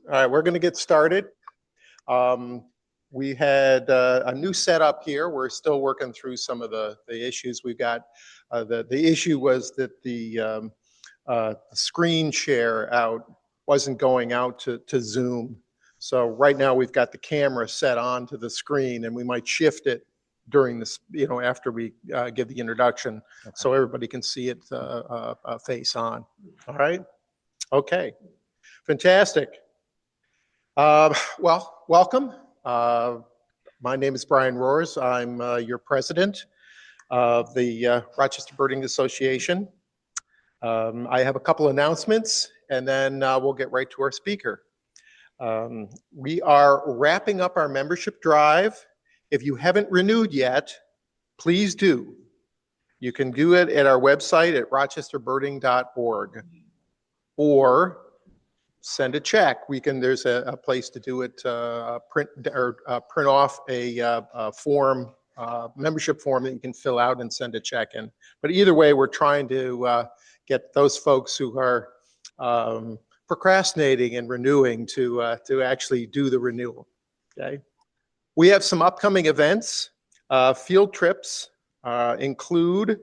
All right, we're going to get started. We had a new setup here. We're still working through some of the issues we've got. The issue was that the screen share out wasn't going out to Zoom. So right now we've got the camera set onto the screen, and we might shift it during this, after we give the introduction, so everybody can see it face on. All right. Okay. Fantastic. Well, welcome. My name is Brian Rohrs. I'm your president of the Rochester Birding Association. I have a couple announcements, and then we'll get right to our speaker. We are wrapping up our membership drive. If you haven't renewed yet, please do. You can do it at our website at rochesterbirding.org, or send a check. There's a place to do it, print off a form, membership form that you can fill out and send a check in. But either way, we're trying to get those folks who are procrastinating and renewing to actually do the renewal. Okay. We have some upcoming events. Field trips include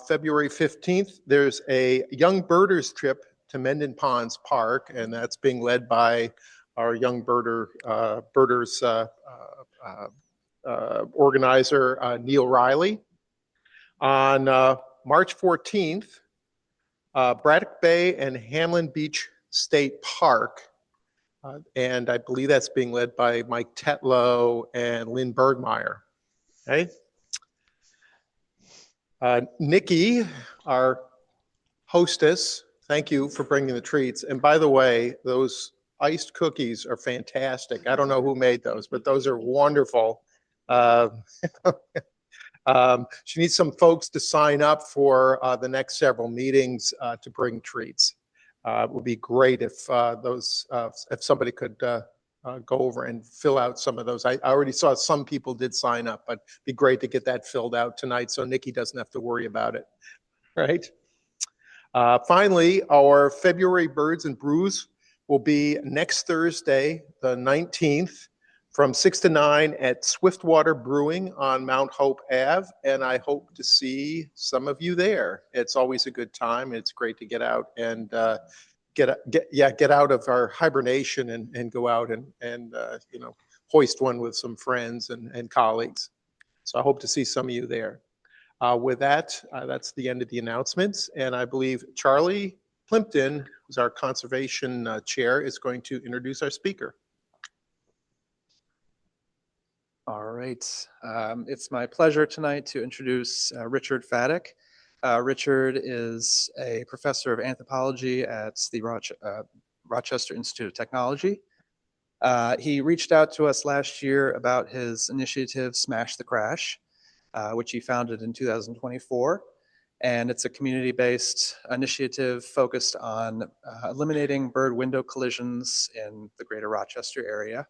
February 15th. There's a Young Birders trip to Mendon Ponds Park, and that's being led by our Young Birders organizer, Neil Riley. On March 14th, Braddock Bay and Hamlin Beach State Park, and I believe that's being led by Mike Tetlow and Lynn Bergmeyer. Okay. Nikki, our hostess, thank you for bringing the treats. And by the way, those iced cookies are fantastic. I don't know who made those, but those are wonderful. She needs some folks to sign up for the next several meetings to bring treats. It would be great if if somebody could go over and fill out some of those. I already saw some people did sign up, but it'd be great to get that filled out tonight so Nikki doesn't have to worry about it. Right? Finally, our February Birds and Brews will be next Thursday, the 19th, from 6 to 9 at Swiftwater Brewing on Mount Hope Ave, and I hope to see some of you there. It's always a good time. It's great to get out and get out of our hibernation and go out and hoist one with some friends and colleagues. So I hope to see some of you there. With that, that's the end of the announcements, and I believe Charlie Plimpton, who's our conservation chair, is going to introduce our speaker. All right. It's my pleasure tonight to introduce Richard Fadok. Richard is a professor of anthropology at the Rochester Institute of Technology. He reached out to us last year about his initiative, Smash the Crash, which he founded in 2024. And it's a community-based initiative focused on eliminating bird window collisions in the greater Rochester area.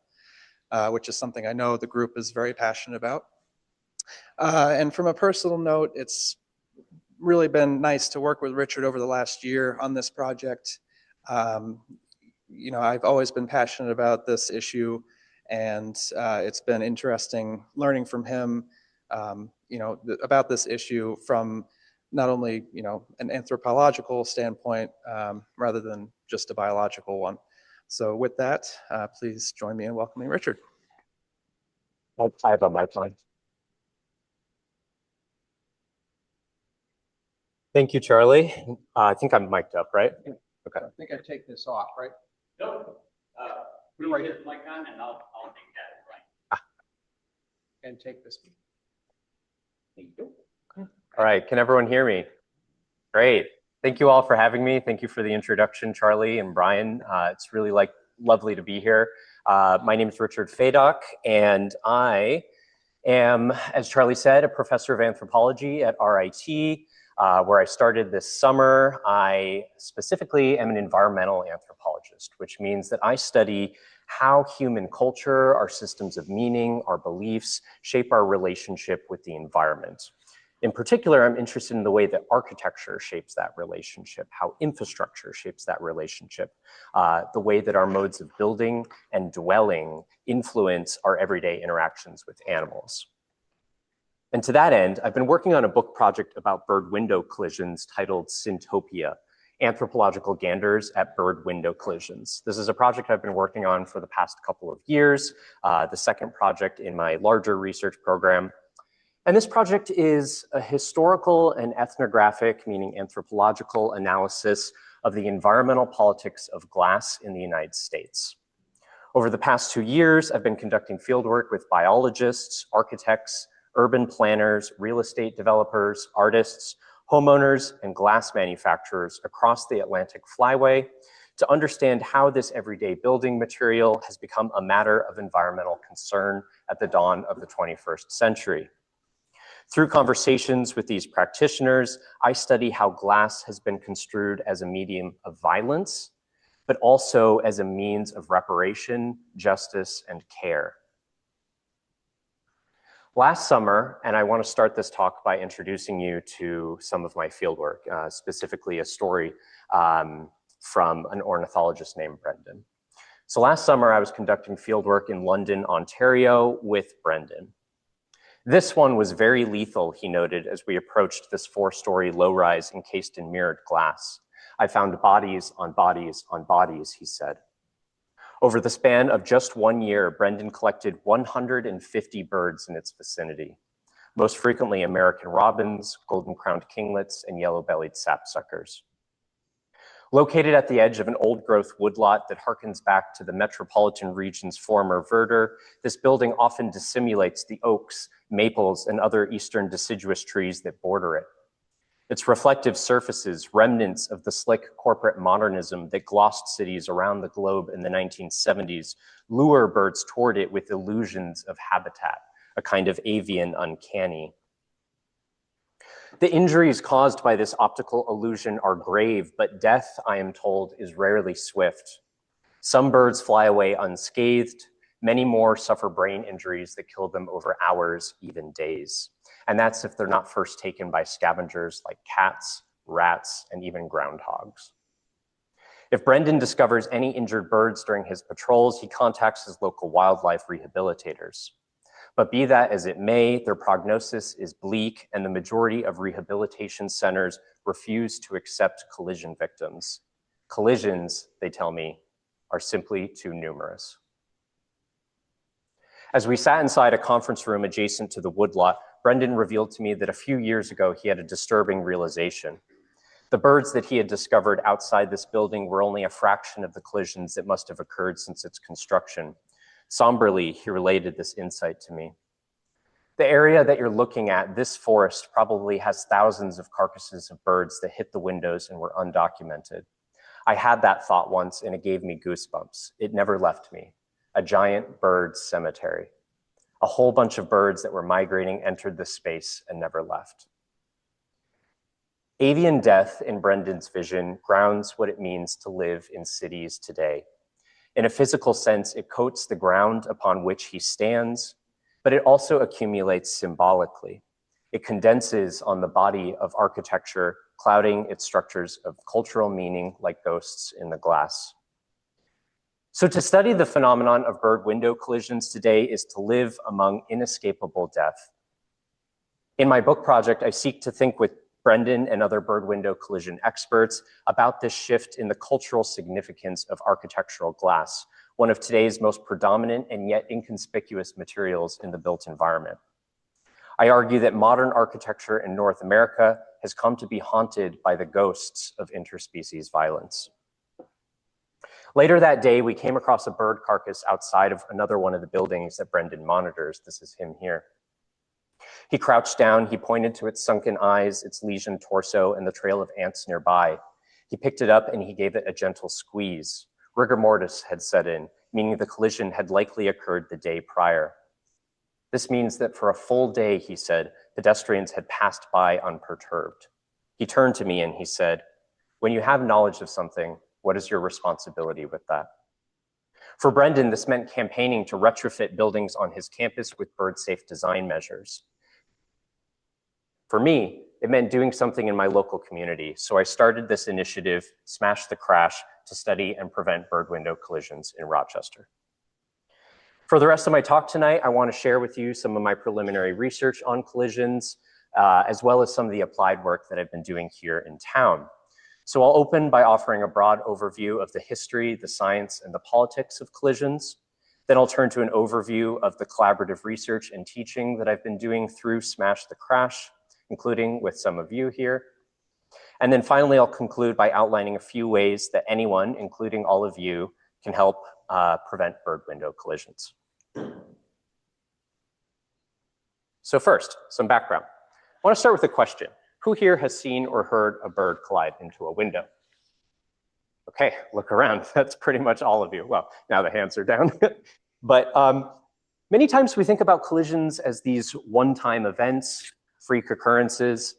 Which is something I know the group is very passionate about. And from a personal note, it's really been nice to work with Richard over the last year on this project. I've always been passionate about this issue, and it's been interesting learning from him, about this issue from not only, an anthropological standpoint, rather than just a biological one. So with that, please join me in welcoming Richard. I have a microphone. Thank you, Charlie. I think I'm mic'd up, right? Okay. I think I take this off, right? Nope. Put right here. Mic on, and I'll take that, right? And take this. Thank you. All right. Can everyone hear me? Great. Thank you all for having me. Thank you for the introduction, Charlie and Brian. It's really lovely to be here. My name is Richard Fadok, and I am, as Charlie said, a professor of anthropology at RIT, where I started this summer. I specifically am an environmental anthropologist, which means that I study how human culture, our systems of meaning, our beliefs shape our relationship with the environment. In particular, I'm interested in the way that architecture shapes that relationship, how infrastructure shapes that relationship, the way that our modes of building and dwelling influence our everyday interactions with animals. And to that end, I've been working on a book project about bird window collisions titled Syntopia, Anthropological Ganders at Bird Window Collisions. This is a project I've been working on for the past couple of years, the second project in my larger research program. And this project is a historical and ethnographic, meaning anthropological, analysis of the environmental politics of glass in the United States. Over the past 2 years, I've been conducting fieldwork with biologists, architects, urban planners, real estate developers, artists, homeowners, and glass manufacturers across the Atlantic Flyway to understand how this everyday building material has become a matter of environmental concern at the dawn of the 21st century. Through conversations with these practitioners, I study how glass has been construed as a medium of violence, but also as a means of reparation, justice, and care. Last summer, and I want to start this talk by introducing you to some of my fieldwork, specifically a story from an ornithologist named Brendan. So last summer, I was conducting fieldwork in London, Ontario with Brendan. This one was very lethal, he noted, as we approached this 4-story low-rise encased in mirrored glass. I found bodies on bodies on bodies, he said. Over the span of just 1 year, Brendan collected 150 birds in its vicinity, most frequently American robins, golden-crowned kinglets, and yellow-bellied sapsuckers. Located at the edge of an old-growth woodlot that harkens back to the metropolitan region's former verdure, this building often dissimulates the oaks, maples, and other eastern deciduous trees that border it. Its reflective surfaces, remnants of the slick corporate modernism that glossed cities around the globe in the 1970s, lure birds toward it with illusions of habitat, a kind of avian uncanny. The injuries caused by this optical illusion are grave, but death, I am told, is rarely swift. Some birds fly away unscathed. Many more suffer brain injuries that kill them over hours, even days. And that's if they're not first taken by scavengers like cats, rats, and even groundhogs. If Brendan discovers any injured birds during his patrols, he contacts his local wildlife rehabilitators. But be that as it may, their prognosis is bleak, and the majority of rehabilitation centers refuse to accept collision victims. Collisions, they tell me, are simply too numerous. As we sat inside a conference room adjacent to the woodlot, Brendan revealed to me that a few years ago he had a disturbing realization. The birds that he had discovered outside this building were only a fraction of the collisions that must have occurred since its construction. Somberly, he related this insight to me. The area that you're looking at, this forest, probably has thousands of carcasses of birds that hit the windows and were undocumented. I had that thought once and it gave me goosebumps. It never left me. A giant bird cemetery. A whole bunch of birds that were migrating entered this space and never left. Avian death, in Brendan's vision, grounds what it means to live in cities today. In a physical sense, it coats the ground upon which he stands, but it also accumulates symbolically. It condenses on the body of architecture, clouding its structures of cultural meaning like ghosts in the glass. So to study the phenomenon of bird window collisions today is to live among inescapable death. In my book project, I seek to think with Brendan and other bird window collision experts about this shift in the cultural significance of architectural glass, one of today's most predominant and yet inconspicuous materials in the built environment. I argue that modern architecture in North America has come to be haunted by the ghosts of interspecies violence. Later that day, we came across a bird carcass outside of another one of the buildings that Brendan monitors. This is him here. He crouched down, he pointed to its sunken eyes, its lesioned torso, and the trail of ants nearby. He picked it up and he gave it a gentle squeeze. Rigor mortis had set in, meaning the collision had likely occurred the day prior. This means that for a full day, he said, pedestrians had passed by unperturbed. He turned to me and he said, "When you have knowledge of something, what is your responsibility with that?" For Brendan, this meant campaigning to retrofit buildings on his campus with bird-safe design measures. For me, it meant doing something in my local community, so I started this initiative, Smash the Crash, to study and prevent bird window collisions in Rochester. For the rest of my talk tonight, I want to share with you some of my preliminary research on collisions, as well as some of the applied work that I've been doing here in town. So I'll open by offering a broad overview of the history, the science, and the politics of collisions. Then I'll turn to an overview of the collaborative research and teaching that I've been doing through Smash the Crash, including with some of you here. And then finally, I'll conclude by outlining a few ways that anyone, including all of you, can help prevent bird window collisions. So first, some background. I want to start with a question. Who here has seen or heard a bird collide into a window? Okay, look around. That's pretty much all of you. Well, now the hands are down. But many times we think about collisions as these one-time events, freak occurrences.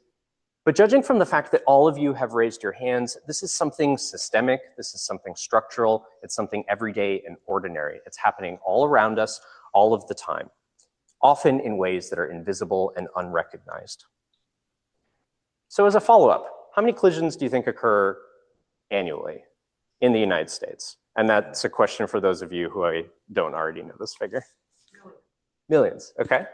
But judging from the fact that all of you have raised your hands, this is something systemic, this is something structural, it's something everyday and ordinary. It's happening all around us, all of the time, often in ways that are invisible and unrecognized. So as a follow-up, how many collisions do you think occur annually in the United States? And that's a question for those of you who I don't already know this figure. Millions, okay.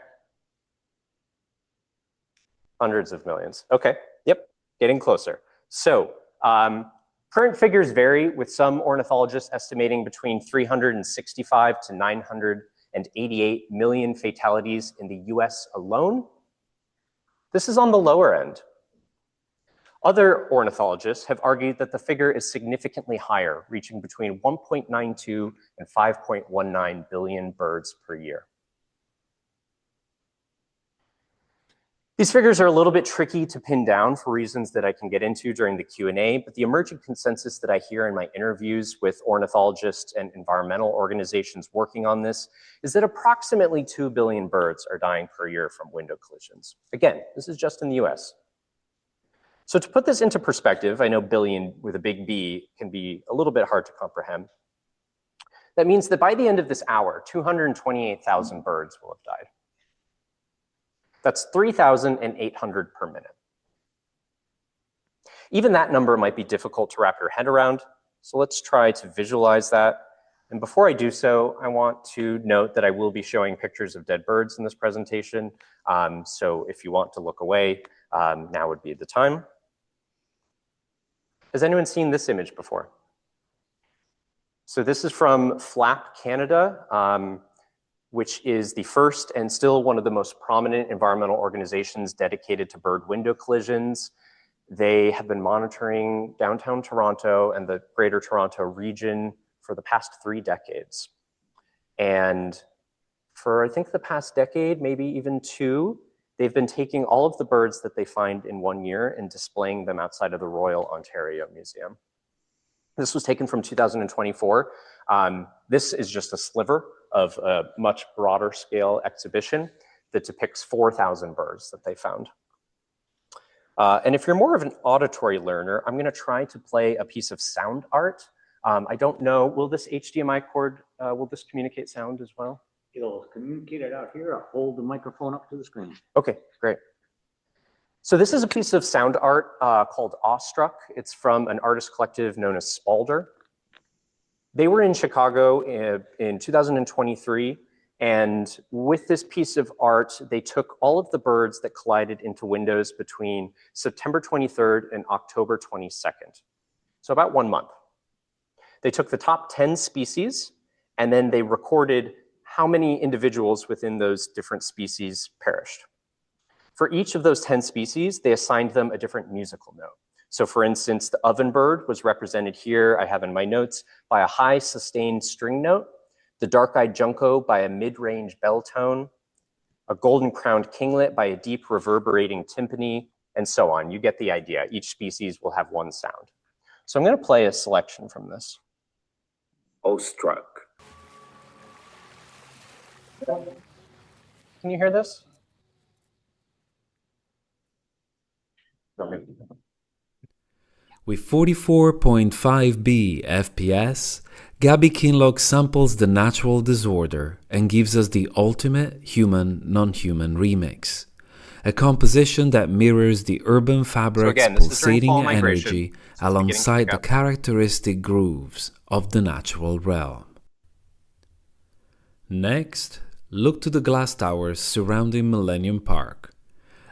Hundreds of millions. Okay, yep, getting closer. So current figures vary, with some ornithologists estimating between 365 to 988 million fatalities in the US alone. This is on the lower end. Other ornithologists have argued that the figure is significantly higher, reaching between 1.92 and 5.19 billion birds per year. These figures are a little bit tricky to pin down for reasons that I can get into during the Q&A, but the emerging consensus that I hear in my interviews with ornithologists and environmental organizations working on this is that approximately 2 billion birds are dying per year from window collisions. Again, this is just in the US. So to put this into perspective, I know billion with a big B can be a little bit hard to comprehend. That means that by the end of this hour, 228,000 birds will have died. That's 3,800 per minute. Even that number might be difficult to wrap your head around, so let's try to visualize that. And before I do so, I want to note that I will be showing pictures of dead birds in this presentation, so if you want to look away, now would be the time. Has anyone seen this image before? So this is from FLAP Canada, which is the first and still one of the most prominent environmental organizations dedicated to bird window collisions. They have been monitoring downtown Toronto and the Greater Toronto region for the past 3 decades. And for, I think, the past decade, maybe even 2, they've been taking all of the birds that they find in 1 year and displaying them outside of the Royal Ontario Museum. This was taken from 2024. This is just a sliver of a much broader scale exhibition that depicts 4,000 birds that they found. And if you're more of an auditory learner, I'm gonna try to play a piece of sound art. I don't know, will this HDMI cord, will this communicate sound as well? It'll communicate it out here. I'll hold the microphone up to the screen. Okay, great. So this is a piece of sound art called Awestruck. It's from an artist collective known as Spalder. They were in Chicago in 2023, and with this piece of art, they took all of the birds that collided into windows between September 23rd and October 22nd, so about 1 month. They took the top 10 species, and then they recorded how many individuals within those different species perished. For each of those 10 species, they assigned them a different musical note. So for instance, the ovenbird was represented here, I have in my notes, by a high sustained string note, the dark-eyed junco by a mid-range bell tone, a golden-crowned kinglet by a deep reverberating timpani, and so on. You get the idea. Each species will have one sound. So I'm gonna play a selection from this. Awestruck. Can you hear this? With 44.5b FPS, Gabby Kinloch samples the natural disorder and gives us the ultimate human-non-human remix. a composition that mirrors the urban fabric's again, this is during pulsating fall migration, energy so it's beginning to alongside pick the up. characteristic grooves of the natural realm. Next, look to the glass towers surrounding Millennium Park,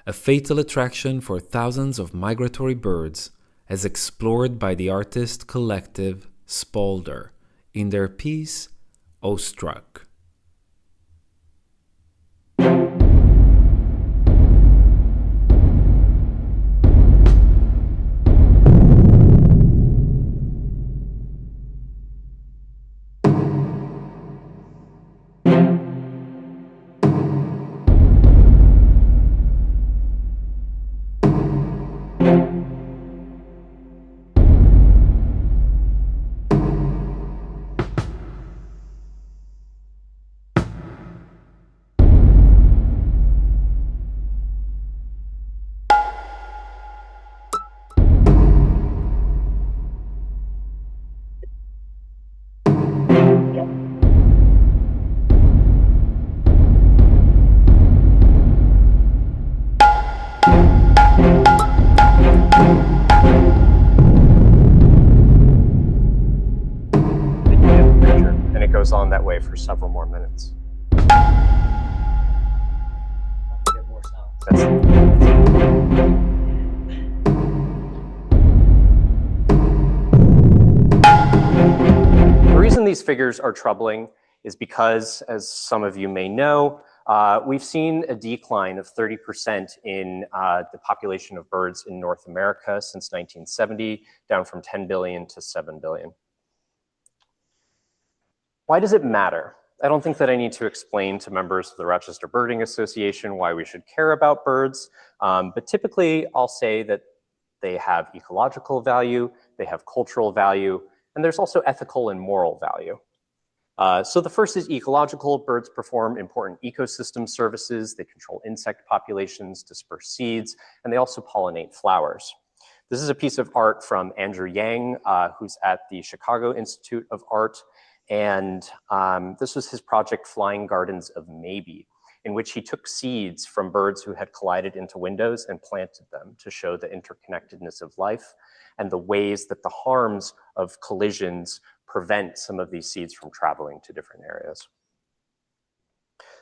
a fatal attraction for thousands of migratory birds, as explored by the artist collective Spalder in their piece Awestruck. And it goes on that way for several more minutes. Get more sound. The reason these figures are troubling is because, as some of you may know, we've seen a decline of 30% in the population of birds in North America since 1970, down from 10 billion to 7 billion. Why does it matter? I don't think that I need to explain to members of the Rochester Birding Association why we should care about birds, but typically I'll say that they have ecological value, they have cultural value, and there's also ethical and moral value. So the first is ecological. Birds perform important ecosystem services. They control insect populations, disperse seeds, and they also pollinate flowers. This is a piece of art from Andrew Yang, who's at the Chicago Institute of Art. And this was his project, Flying Gardens of Maybe, in which he took seeds from birds who had collided into windows and planted them to show the interconnectedness of life and the ways that the harms of collisions prevent some of these seeds from traveling to different areas.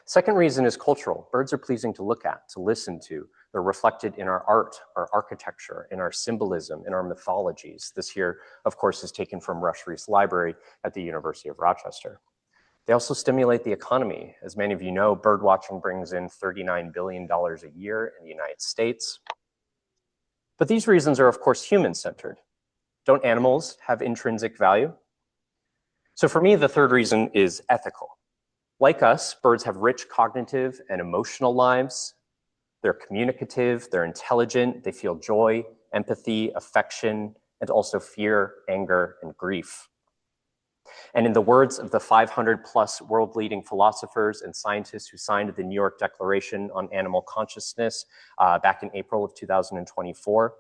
Second reason is cultural. Birds are pleasing to look at, to listen to. They're reflected in our art, our architecture, in our symbolism, in our mythologies. This here, of course, is taken from Rush Reese Library at the University of Rochester. They also stimulate the economy. As many of you know, bird watching brings in $39 billion a year in the United States. But these reasons are, of course, human-centered. Don't animals have intrinsic value? So for me, the third reason is ethical. Like us, birds have rich cognitive and emotional lives. They're communicative, they're intelligent, they feel joy, empathy, affection, and also fear, anger, and grief. And in the words of the 500+ world-leading philosophers and scientists who signed the New York Declaration on Animal Consciousness back in April of 2024,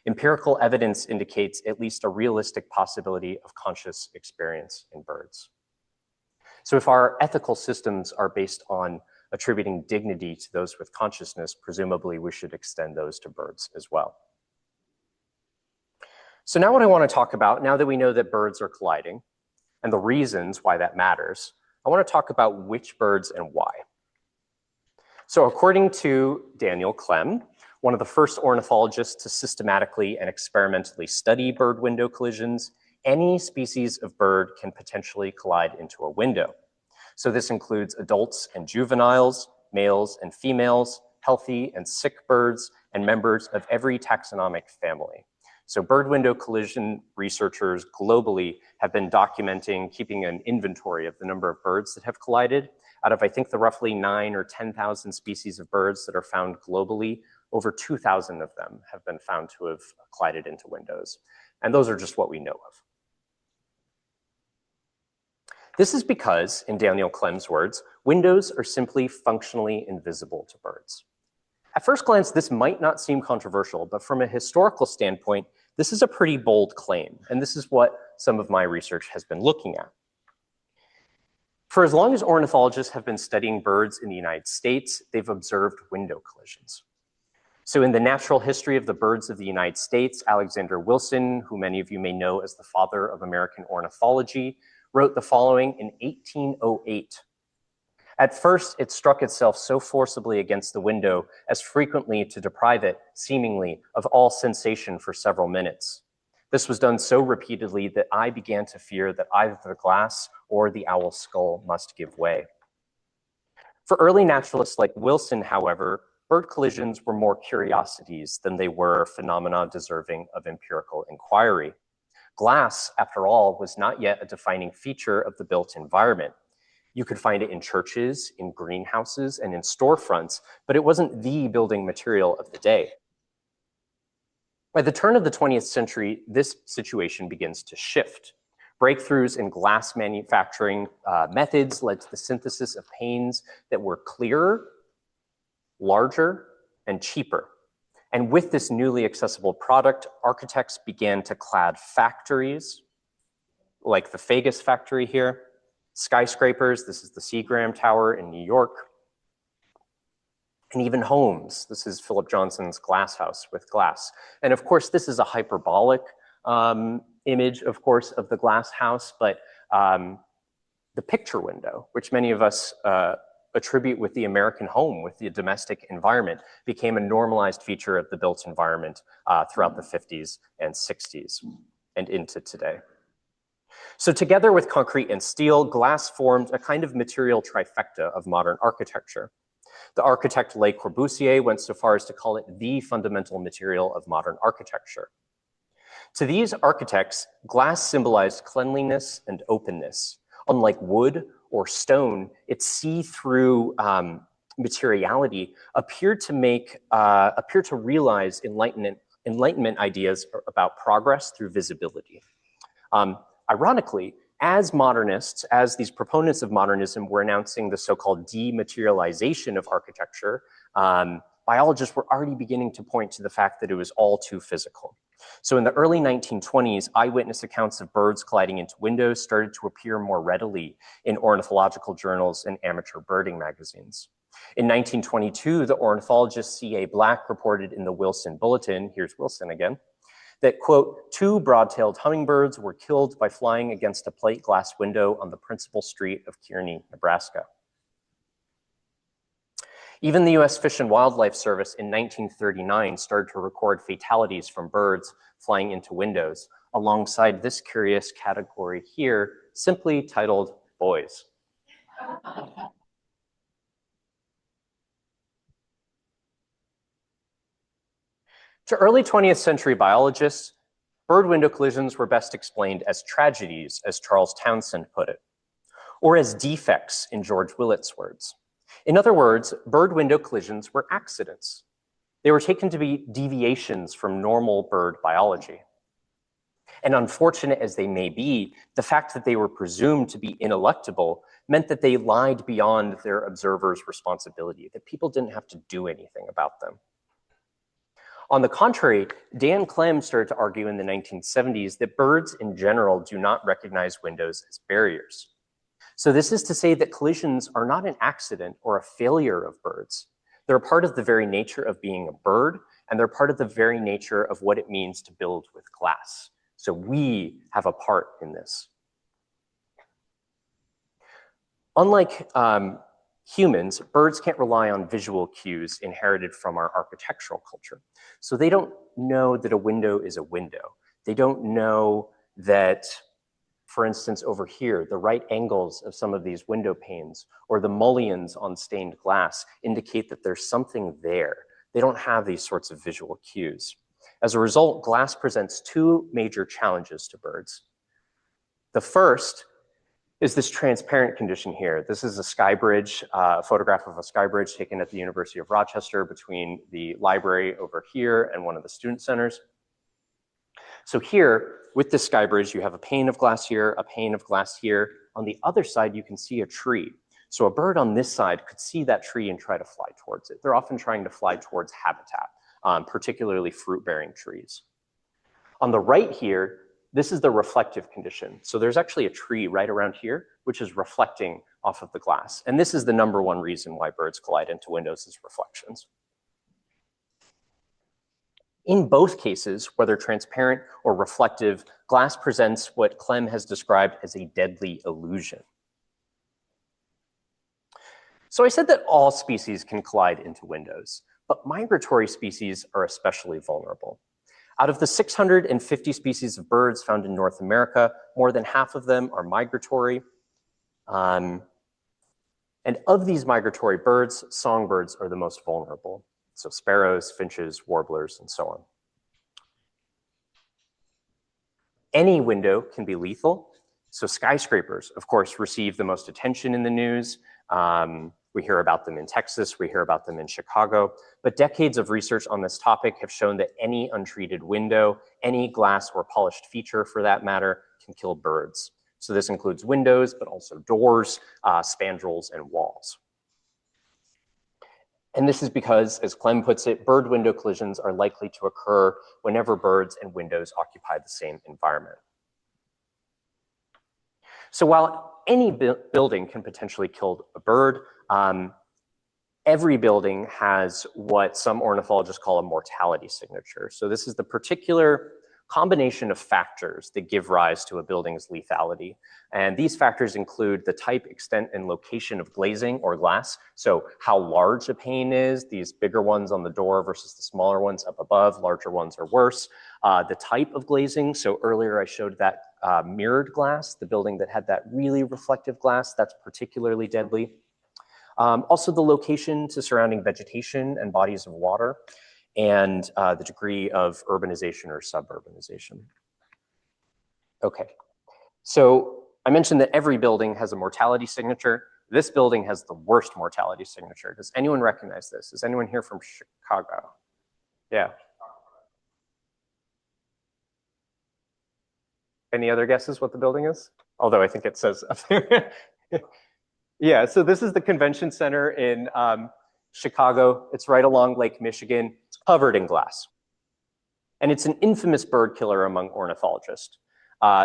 empirical evidence indicates at least a realistic possibility of conscious experience in birds. So if our ethical systems are based on attributing dignity to those with consciousness, presumably we should extend those to birds as well. So now what I want to talk about, now that we know that birds are colliding and the reasons why that matters, I want to talk about which birds and why. So according to Daniel Clem, one of the first ornithologists to systematically and experimentally study bird window collisions, any species of bird can potentially collide into a window. So this includes adults and juveniles, males and females, healthy and sick birds, and members of every taxonomic family. So bird window collision researchers globally have been documenting, keeping an inventory of the number of birds that have collided. Out of, I think, the roughly 9,000 or 10,000 species of birds that are found globally, over 2,000 of them have been found to have collided into windows. And those are just what we know of. This is because, in Daniel Clem's words, windows are simply functionally invisible to birds. At first glance, this might not seem controversial, but from a historical standpoint, this is a pretty bold claim, and this is what some of my research has been looking at. For as long as ornithologists have been studying birds in the United States, they've observed window collisions. So in the Natural History of the Birds of the United States, Alexander Wilson, who many of you may know as the father of American ornithology, wrote the following in 1808. At first, it struck itself so forcibly against the window as frequently to deprive it, seemingly, of all sensation for several minutes. This was done so repeatedly that I began to fear that either the glass or the owl's skull must give way. For early naturalists like Wilson, however, bird collisions were more curiosities than they were phenomena deserving of empirical inquiry. Glass, after all, was not yet a defining feature of the built environment. You could find it in churches, in greenhouses, and in storefronts, but it wasn't the building material of the day. By the turn of the 20th century, this situation begins to shift. Breakthroughs in glass manufacturing methods led to the synthesis of panes that were clearer, larger, and cheaper. And with this newly accessible product, architects began to clad factories, like the Fagus factory here, skyscrapers, this is the Seagram Tower in New York, and even homes. This is Philip Johnson's glass house with glass. And of course, this is a hyperbolic image, of course, of the glass house, but the picture window, which many of us attribute with the American home, with the domestic environment, became a normalized feature of the built environment throughout the 50s and 60s and into today. So together with concrete and steel, glass formed a kind of material trifecta of modern architecture. The architect Le Corbusier went so far as to call it the fundamental material of modern architecture. To these architects, glass symbolized cleanliness and openness. Unlike wood or stone, its see-through materiality appeared to realize Enlightenment ideas about progress through visibility. Ironically, as modernists, as these proponents of modernism were announcing the so-called dematerialization of architecture, biologists were already beginning to point to the fact that it was all too physical. So in the early 1920s, eyewitness accounts of birds colliding into windows started to appear more readily in ornithological journals and amateur birding magazines. In 1922, the ornithologist C.A. Black reported in the Wilson Bulletin, here's Wilson again, that, quote, 2 broad-tailed hummingbirds were killed by flying against a plate glass window on the principal street of Kearney, Nebraska. Even the US Fish and Wildlife Service in 1939 started to record fatalities from birds flying into windows, alongside this curious category here, simply titled boys. To early 20th century biologists, bird window collisions were best explained as tragedies, as Charles Townsend put it, or as defects in George Willett's words. In other words, bird window collisions were accidents. They were taken to be deviations from normal bird biology. And unfortunate as they may be, the fact that they were presumed to be ineluctable meant that they lied beyond their observers' responsibility, that people didn't have to do anything about them. On the contrary, Dan Clem started to argue in the 1970s that birds in general do not recognize windows as barriers. So this is to say that collisions are not an accident or a failure of birds. They're a part of the very nature of being a bird, and they're part of the very nature of what it means to build with glass. So we have a part in this. Unlike humans, birds can't rely on visual cues inherited from our architectural culture. So they don't know that a window is a window. They don't know that, for instance, over here, the right angles of some of these window panes or the mullions on stained glass indicate that there's something there. They don't have these sorts of visual cues. As a result, glass presents 2 major challenges to birds. The first is this transparent condition here. This is a sky bridge, a photograph of a sky bridge taken at the University of Rochester between the library over here and one of the student centers. So here, with this sky bridge, you have a pane of glass here, a pane of glass here. On the other side, you can see a tree. So a bird on this side could see that tree and try to fly towards it. They're often trying to fly towards habitat, particularly fruit-bearing trees. On the right here, this is the reflective condition. So there's actually a tree right around here, which is reflecting off of the glass. And this is the #1 reason why birds collide into windows is reflections. In both cases, whether transparent or reflective, glass presents what Clem has described as a deadly illusion. So I said that all species can collide into windows, but migratory species are especially vulnerable. Out of the 650 species of birds found in North America, more than half of them are migratory. And of these migratory birds, songbirds are the most vulnerable. So sparrows, finches, warblers, and so on. Any window can be lethal. So skyscrapers, of course, receive the most attention in the news. We hear about them in Texas, we hear about them in Chicago, but decades of research on this topic have shown that any untreated window, any glass or polished feature for that matter, can kill birds. So this includes windows, but also doors, spandrels, and walls. And this is because, as Clem puts it, bird-window collisions are likely to occur whenever birds and windows occupy the same environment. So while any building can potentially kill a bird, every building has what some ornithologists call a mortality signature. So this is the particular combination of factors that give rise to a building's lethality. And these factors include the type, extent, and location of glazing or glass. So how large a pane is, these bigger ones on the door versus the smaller ones up above, larger ones are worse. The type of glazing, so earlier I showed that mirrored glass, the building that had that really reflective glass, that's particularly deadly. Also the location to surrounding vegetation and bodies of water, and the degree of urbanization or suburbanization. Okay, so I mentioned that every building has a mortality signature. This building has the worst mortality signature. Does anyone recognize this? Is anyone here from Chicago? Yeah. Any other guesses what the building is? Although I think it says up there. Yeah, so this is the convention center in Chicago. It's right along Lake Michigan. It's covered in glass. And it's an infamous bird killer among ornithologists.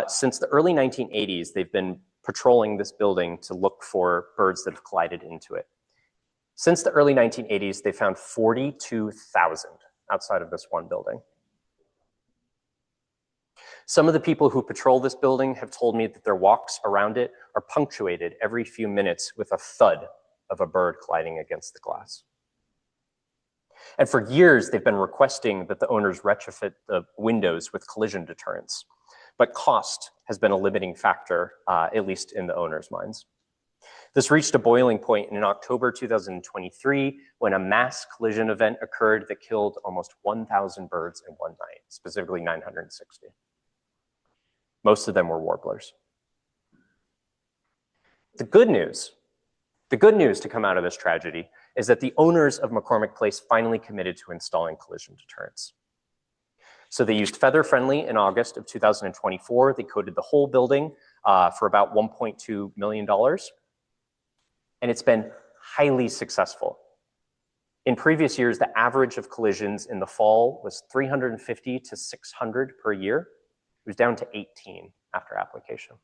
Since the early 1980s, they've been patrolling this building to look for birds that have collided into it. Since the early 1980s, they found 42,000 outside of this one building. Some of the people who patrol this building have told me that their walks around it are punctuated every few minutes with a thud of a bird colliding against the glass. And for years, they've been requesting that the owners retrofit the windows with collision deterrents. But cost has been a limiting factor, at least in the owners' minds. This reached a boiling point in October 2023 when a mass collision event occurred that killed almost 1,000 birds in one night, specifically 960. Most of them were warblers. The good news to come out of this tragedy is that the owners of McCormick Place finally committed to installing collision deterrents. So they used Feather Friendly in August of 2024. They coated the whole building for about $1.2 million. And it's been highly successful. In previous years, the average of collisions in the fall was 350 to 600 per year. It was down to 18 after application.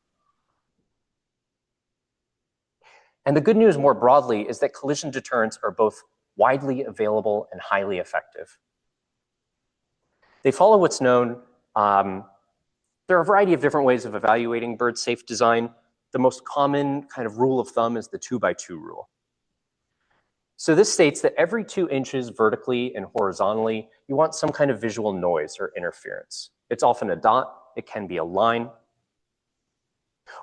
And the good news more broadly is that collision deterrents are both widely available and highly effective. They follow what's known, there are a variety of different ways of evaluating bird safe design. The most common kind of rule of thumb is the 2x2 rule. So this states that every 2 inches vertically and horizontally, you want some kind of visual noise or interference. It's often a dot, it can be a line,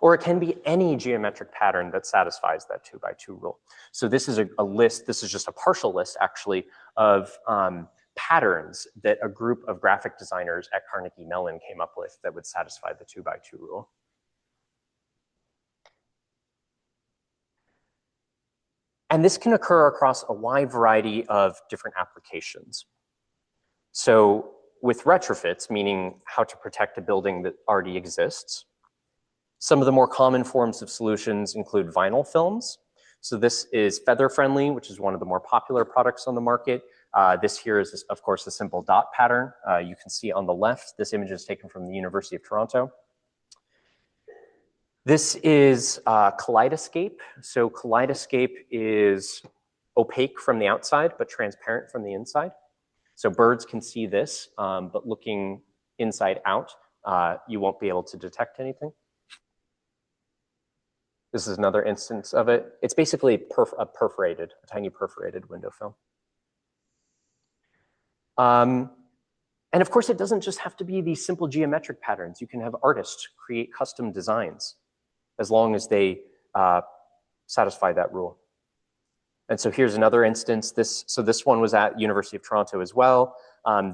or it can be any geometric pattern that satisfies that 2x2 rule. So this is a list, this is just a partial list actually of patterns that a group of graphic designers at Carnegie Mellon came up with that would satisfy the 2x2 rule. And this can occur across a wide variety of different applications. So with retrofits, meaning how to protect a building that already exists, some of the more common forms of solutions include vinyl films. So this is Feather Friendly, which is one of the more popular products on the market. This here is, of course, a simple dot pattern. You can see on the left, this image is taken from the University of Toronto. This is Kaleidoscape. So Kaleidoscape is opaque from the outside, but transparent from the inside. So birds can see this, but looking inside out, you won't be able to detect anything. This is another instance of it. It's basically a tiny perforated window film. And of course, it doesn't just have to be these simple geometric patterns. You can have artists create custom designs as long as they satisfy that rule. And so here's another instance. This one was at University of Toronto as well.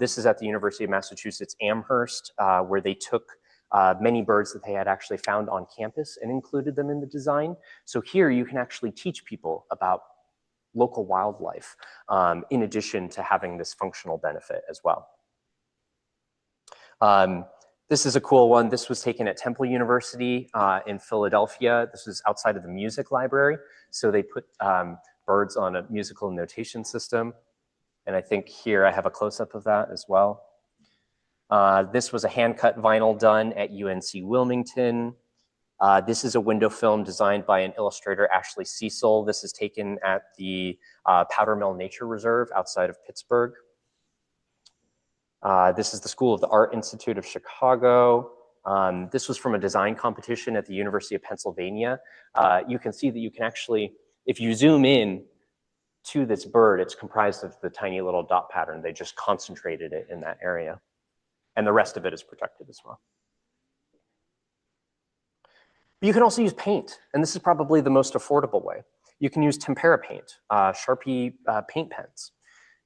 This is at the University of Massachusetts Amherst, where they took many birds that they had actually found on campus and included them in the design. So here you can actually teach people about local wildlife, in addition to having this functional benefit as well. This is a cool one. This was taken at Temple University in Philadelphia. This is outside of the music library. So they put birds on a musical notation system. And I think here I have a close-up of that as well. This was a hand-cut vinyl done at UNC Wilmington. This is a window film designed by an illustrator, Ashley Cecil. This is taken at the Powder Mill Nature Reserve outside of Pittsburgh. This is the School of the Art Institute of Chicago. This was from a design competition at the University of Pennsylvania. You can see that you can actually, if you zoom in to this bird, it's comprised of the tiny little dot pattern. They just concentrated it in that area. And the rest of it is protected as well. But you can also use paint, and this is probably the most affordable way. You can use tempera paint, Sharpie paint pens.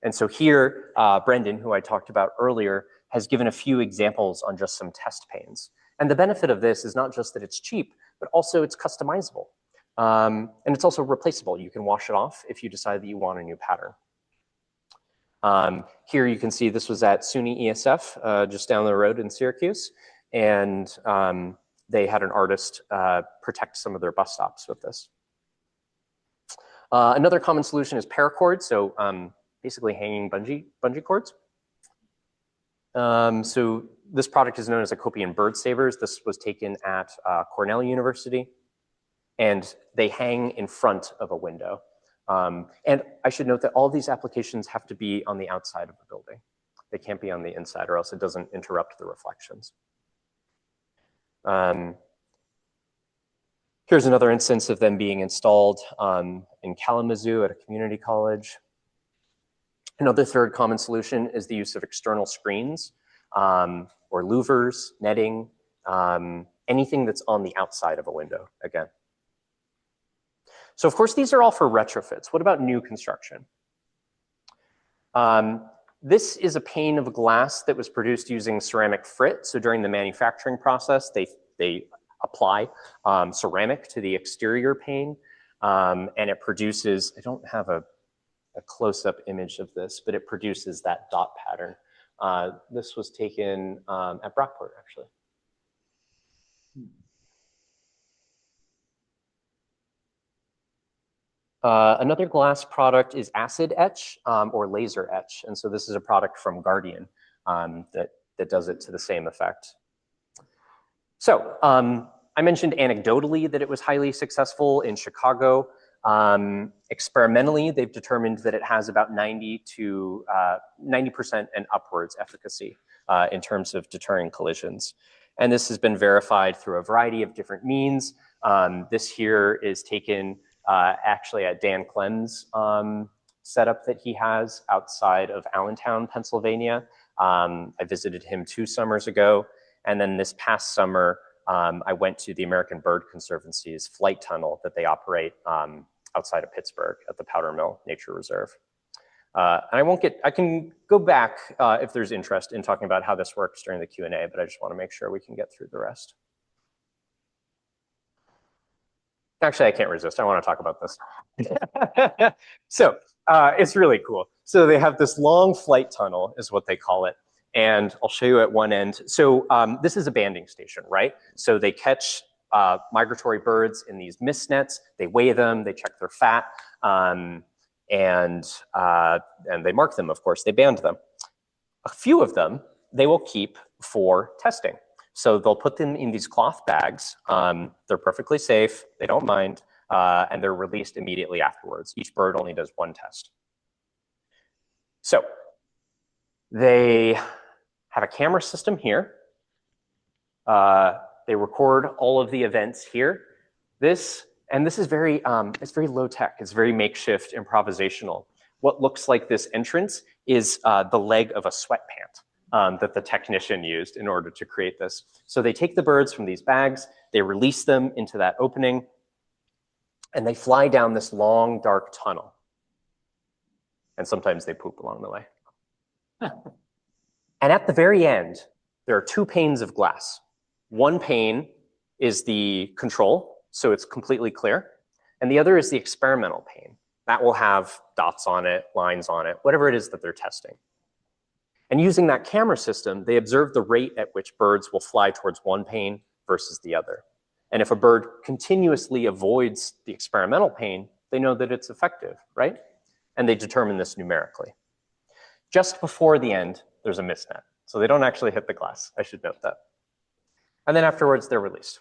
And so here, Brendan, who I talked about earlier, has given a few examples on just some test panes. And the benefit of this is not just that it's cheap, but also it's customizable. And it's also replaceable. You can wash it off if you decide that you want a new pattern. Here you can see this was at SUNY ESF, just down the road in Syracuse. And they had an artist protect some of their bus stops with this. Another common solution is paracord. So basically hanging bungee cords. So this product is known as Acopian Bird Savers. This was taken at Cornell University. And they hang in front of a window. And I should note that all these applications have to be on the outside of the building. They can't be on the inside, or else it doesn't interrupt the reflections. Here's another instance of them being installed in Kalamazoo at a community college. Another third common solution is the use of external screens or louvers, netting, anything that's on the outside of a window, again. So of course, these are all for retrofits. What about new construction? This is a pane of glass that was produced using ceramic frit. So during the manufacturing process, they apply ceramic to the exterior pane, and it produces, I don't have a close-up image of this, but it produces that dot pattern. This was taken at Brockport, actually. Another glass product is acid etch or laser etch. And so this is a product from Guardian that does it to the same effect. So I mentioned anecdotally that it was highly successful in Chicago. Experimentally, they've determined that it has about 90% and upwards efficacy in terms of deterring collisions. And this has been verified through a variety of different means. This here is taken actually at Dan Clem's setup that he has outside of Allentown, Pennsylvania. I visited him 2 summers ago. And then this past summer, I went to the American Bird Conservancy's flight tunnel that they operate outside of Pittsburgh at the Powder Mill Nature Reserve. And I can go back if there's interest in talking about how this works during the Q&A, but I just want to make sure we can get through the rest. Actually, I can't resist. I want to talk about this. So it's really cool. So they have this long flight tunnel is what they call it. And I'll show you at one end. So this is a banding station, right? So they catch migratory birds in these mist nets. They weigh them. They check their fat. And they mark them, of course. They band them. A few of them they will keep for testing. So they'll put them in these cloth bags. They're perfectly safe, they don't mind, and they're released immediately afterwards. Each bird only does one test. So they have a camera system here. They record all of the events here. This is very, it's very low tech. It's very makeshift, improvisational. What looks like this entrance is the leg of a sweatpant that the technician used in order to create this. So they take the birds from these bags, they release them into that opening, and they fly down this long, dark tunnel. And sometimes they poop along the way. And at the very end, there are 2 panes of glass. One pane is the control, so it's completely clear. And the other is the experimental pane. That will have dots on it, lines on it, whatever it is that they're testing. And using that camera system, they observe the rate at which birds will fly towards one pane versus the other. And if a bird continuously avoids the experimental pane, they know that it's effective, right? And they determine this numerically. Just before the end, there's a misnet. So they don't actually hit the glass, I should note that. And then afterwards, they're released.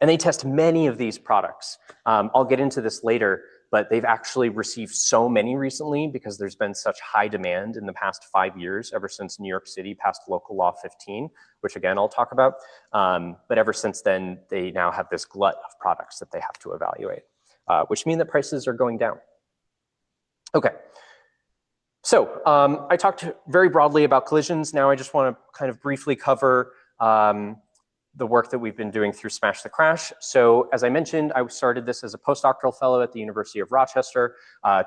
And they test many of these products. I'll get into this later, but they've actually received so many recently because there's been such high demand in the past 5 years, ever since New York City passed Local Law 15, which again, I'll talk about. But ever since then, they now have this glut of products that they have to evaluate, which mean that prices are going down. Okay. So I talked very broadly about collisions. Now I just want to kind of briefly cover the work that we've been doing through Smash the Crash. So as I mentioned, I started this as a postdoctoral fellow at the University of Rochester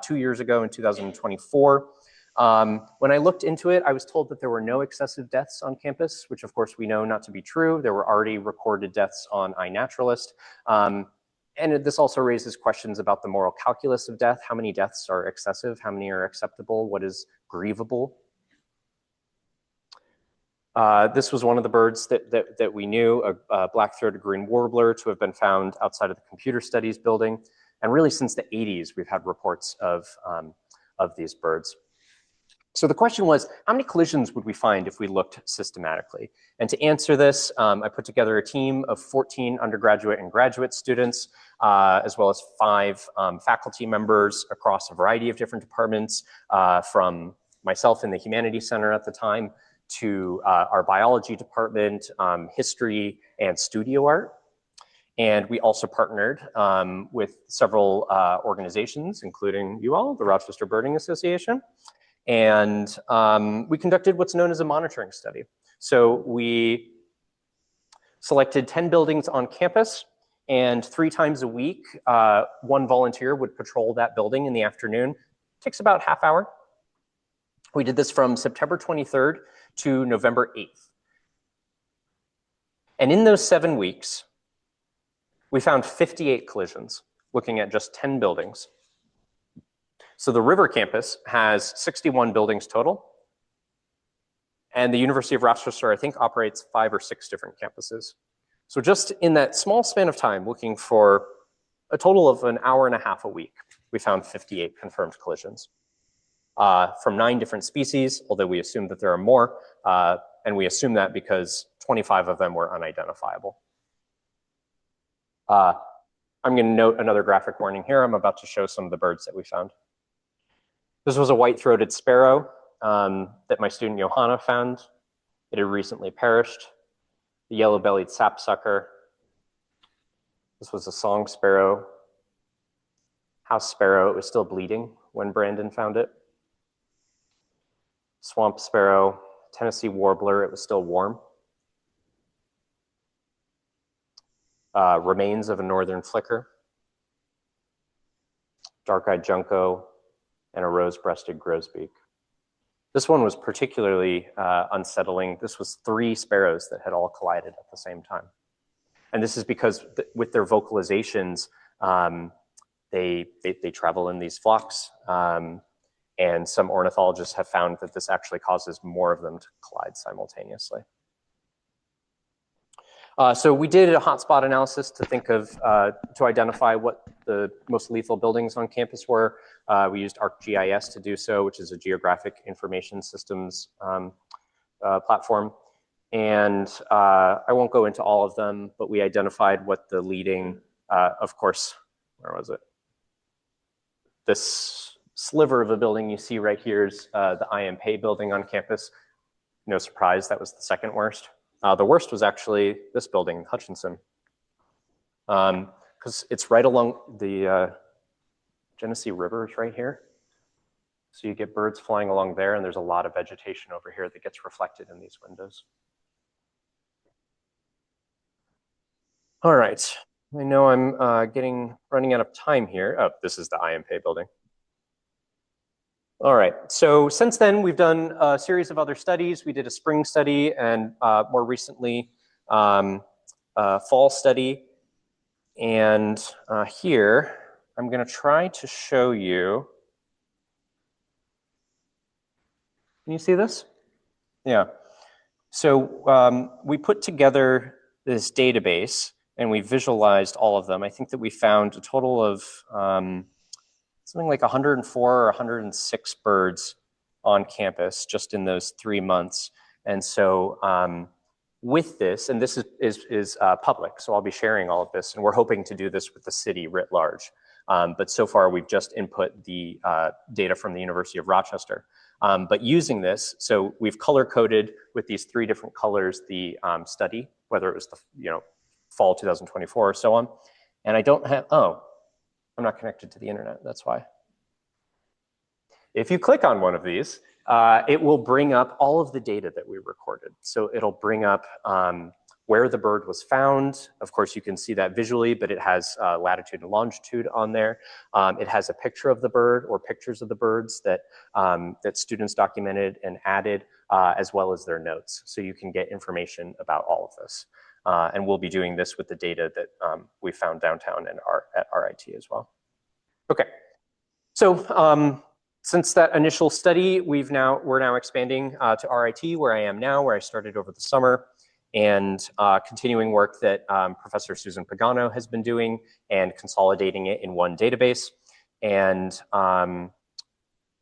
2 years ago in 2024. When I looked into it, I was told that there were no excessive deaths on campus, which of course we know not to be true. There were already recorded deaths on iNaturalist. And this also raises questions about the moral calculus of death. How many deaths are excessive? How many are acceptable? What is grievable? This was one of the birds that we knew, a black-throated green warbler, to have been found outside of the computer studies building. And really since the 80s, we've had reports of these birds. So the question was, how many collisions would we find if we looked systematically? And to answer this, I put together a team of 14 undergraduate and graduate students, as well as 5 faculty members across a variety of different departments, from myself in the Humanities Center at the time to our biology department, history, and studio art. And we also partnered with several organizations, including you all, the Rochester Birding Association. And we conducted what's known as a monitoring study. So we selected 10 buildings on campus, and 3 times a week, one volunteer would patrol that building in the afternoon. It takes about half hour. We did this from September 23rd to November 8th. And in those 7 weeks, we found 58 collisions, looking at just 10 buildings. So the River campus has 61 buildings total. And the University of Rochester, I think, operates 5 or 6 different campuses. So just in that small span of time, looking for a total of an hour and a half a week, we found 58 confirmed collisions from 9 different species, although we assume that there are more. And we assume that because 25 of them were unidentifiable. I'm going to note another graphic warning here. I'm about to show some of the birds that we found. This was a white-throated sparrow that my student Johanna found. It had recently perished. The yellow-bellied sapsucker. This was a song sparrow. House sparrow, it was still bleeding when Brandon found it. Swamp sparrow, Tennessee warbler, it was still warm. Remains of a northern flicker. Dark-eyed junco, and a rose-breasted grosbeak. This one was particularly unsettling. This was 3 sparrows that had all collided at the same time. And this is because with their vocalizations, they travel in these flocks. And some ornithologists have found that this actually causes more of them to collide simultaneously. So we did a hotspot analysis to think of, to identify what the most lethal buildings on campus were. We used ArcGIS to do so, which is a geographic information systems platform. And I won't go into all of them, but we identified what the leading, of course, where was it? This sliver of a building you see right here is the IMP building on campus. No surprise, that was the second worst. The worst was actually this building, Hutchinson, because it's right along the Genesee River is right here. So you get birds flying along there, and there's a lot of vegetation over here that gets reflected in these windows. All right, I know I'm running out of time here. Oh, this is the IMP building. All right, so since then, we've done a series of other studies. We did a spring study and more recently, a fall study. And here, I'm gonna try to show you. Can you see this? Yeah. So we put together this database and we visualized all of them. I think that we found a total of something like 104 or 106 birds on campus just in those 3 months. And so with this, and this is public, so I'll be sharing all of this, and we're hoping to do this with the city writ large. But so far, we've just input the data from the University of Rochester. But using this, so we've color-coded with these 3 different colors the study, whether it was the fall 2024 or so on. And I don't have, oh, I'm not connected to the internet, that's why. If you click on one of these, it will bring up all of the data that we recorded. So it'll bring up where the bird was found. Of course, you can see that visually, but it has latitude and longitude on there. It has a picture of the bird or pictures of the birds that, that students documented and added, as well as their notes. So you can get information about all of this. And we'll be doing this with the data that we found downtown and at RIT as well. Okay, so since that initial study, we're now expanding to RIT, where I am now, where I started over the summer, and continuing work that Professor Susan Pagano has been doing and consolidating it in one database. And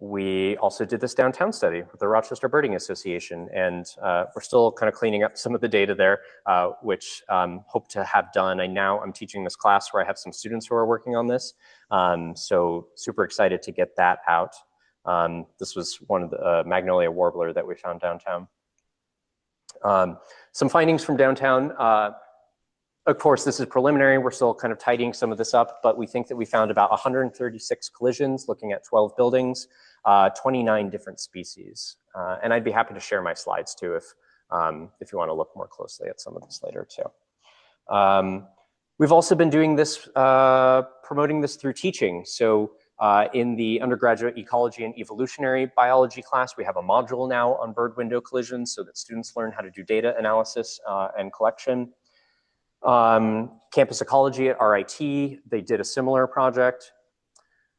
we also did this downtown study with the Rochester Birding Association, and we're still kind of cleaning up some of the data there, which hope to have done. I'm teaching this class where I have some students who are working on this, so super excited to get that out. This was one of the Magnolia warbler that we found downtown. Some findings from downtown. Of course, this is preliminary. We're still kind of tidying some of this up, but we think that we found about 136 collisions looking at 12 buildings, 29 different species. And I'd be happy to share my slides too if you want to look more closely at some of this later too. We've also been doing this, promoting this through teaching. So in the undergraduate ecology and evolutionary biology class, we have a module now on bird window collisions so that students learn how to do data analysis and collection. Campus ecology at RIT, they did a similar project.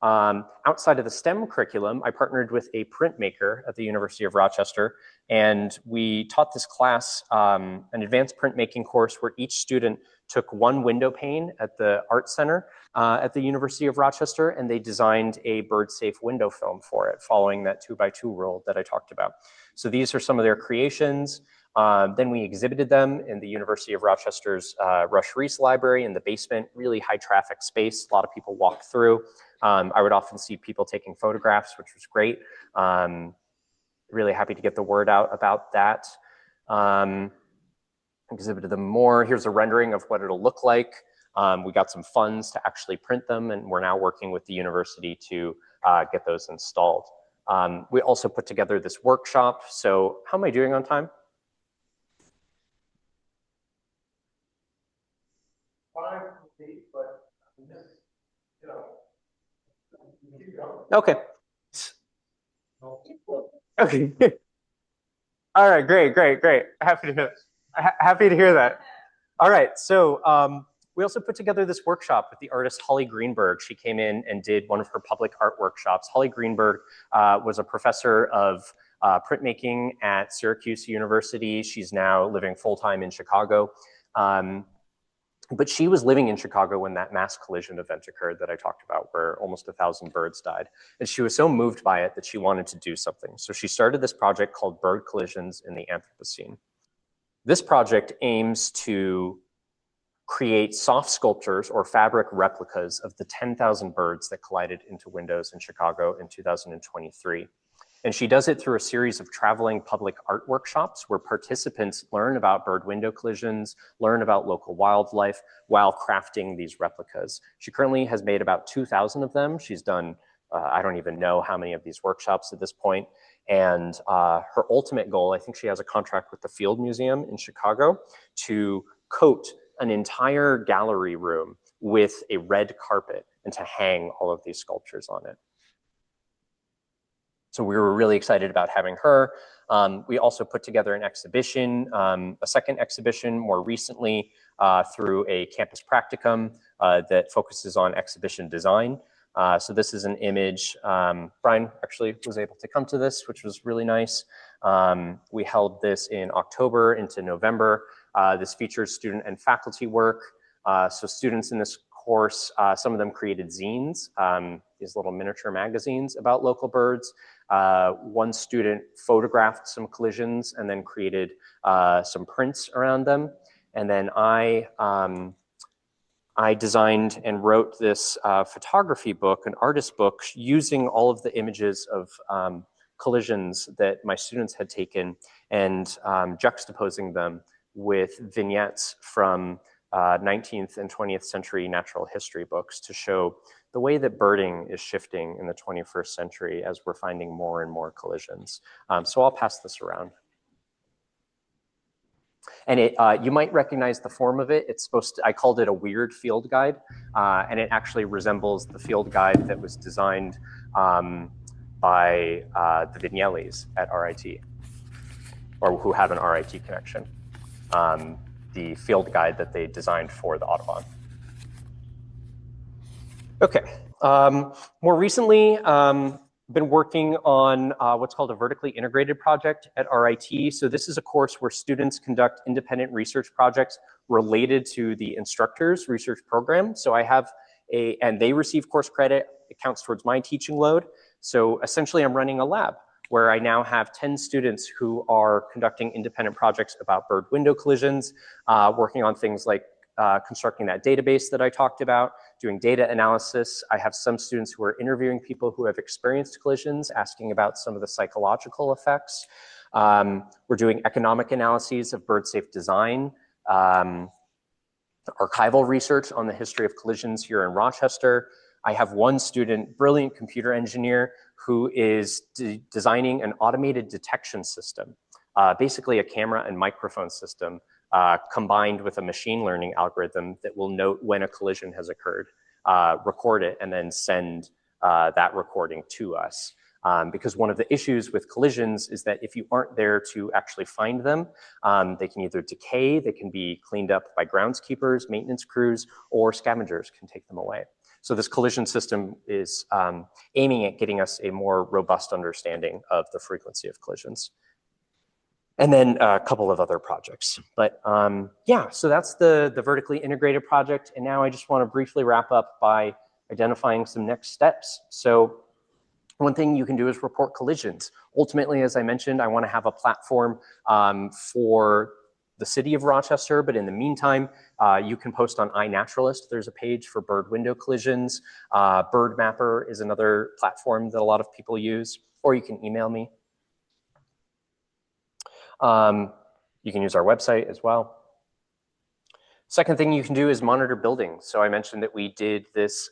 Outside of the STEM curriculum, I partnered with a printmaker at the University of Rochester, and we taught this class an advanced printmaking course where each student took one window pane at the Art Center at the University of Rochester, and they designed a bird-safe window film for it, following that 2x2 rule that I talked about. So these are some of their creations. Then we exhibited them in the University of Rochester's Rush Reese Library in the basement, really high traffic space. A lot of people walk through. I would often see people taking photographs, which was great. Really happy to get the word out about that. Exhibited them more. Here's a rendering of what it'll look like. We got some funds to actually print them, and we're now working with the university to get those installed. We also put together this workshop. So how am I doing on time? Okay. Okay. All right, great. Happy to hear that. All right, so we also put together this workshop with the artist Holly Greenberg. She came in and did one of her public art workshops. Holly Greenberg was a professor of printmaking at Syracuse University. She's now living full-time in Chicago. But she was living in Chicago when that mass collision event occurred that I talked about, where almost 1,000 birds died. And she was so moved by it that she wanted to do something. So she started this project called Bird Collisions in the Anthropocene. This project aims to create soft sculptures or fabric replicas of the 10,000 birds that collided into windows in Chicago in 2023. And she does it through a series of traveling public art workshops where participants learn about bird window collisions, learn about local wildlife while crafting these replicas. She currently has made about 2,000 of them. She's done, I don't even know how many of these workshops at this point. And her ultimate goal, I think she has a contract with the Field Museum in Chicago to coat an entire gallery room with a red carpet and to hang all of these sculptures on it. So we were really excited about having her. We also put together an exhibition, a second exhibition more recently through a campus practicum that focuses on exhibition design. So this is an image. Brian actually was able to come to this, which was really nice. We held this in October into November. This features student and faculty work. So students in this course, some of them created zines, these little miniature magazines about local birds. One student photographed some collisions and then created some prints around them. And then I designed and wrote this photography book, an artist book, using all of the images of collisions that my students had taken and juxtaposing them with vignettes from 19th and 20th century natural history books to show the way that birding is shifting in the 21st century as we're finding more and more collisions. So I'll pass this around. And you might recognize the form of it. It's supposed to, I called it a weird field guide, and it actually resembles the field guide that was designed by the Vignellis at RIT, or who have an RIT connection. The field guide that they designed for the Audubon. Okay, more recently, been working on what's called a vertically integrated project at RIT. So this is a course where students conduct independent research projects related to the instructor's research program. So I have and they receive course credit. It counts towards my teaching load. So essentially I'm running a lab where I now have 10 students who are conducting independent projects about bird window collisions, working on things like constructing that database that I talked about, doing data analysis. I have some students who are interviewing people who have experienced collisions, asking about some of the psychological effects. We're doing economic analyses of bird safe design, archival research on the history of collisions here in Rochester. I have one student, brilliant computer engineer, who is designing an automated detection system, basically a camera and microphone system combined with a machine learning algorithm that will note when a collision has occurred, record it, and then send that recording to us. Because one of the issues with collisions is that if you aren't there to actually find them, they can either decay, they can be cleaned up by groundskeepers, maintenance crews, or scavengers can take them away. So this collision system is aiming at getting us a more robust understanding of the frequency of collisions. And then a couple of other projects. But yeah, so that's the vertically integrated project. And now I just want to briefly wrap up by identifying some next steps. So one thing you can do is report collisions. Ultimately, as I mentioned, I want to have a platform for the city of Rochester, but in the meantime, you can post on iNaturalist. There's a page for bird window collisions. Bird Mapper is another platform that a lot of people use, or you can email me. You can use our website as well. Second thing you can do is monitor buildings. So I mentioned that we did this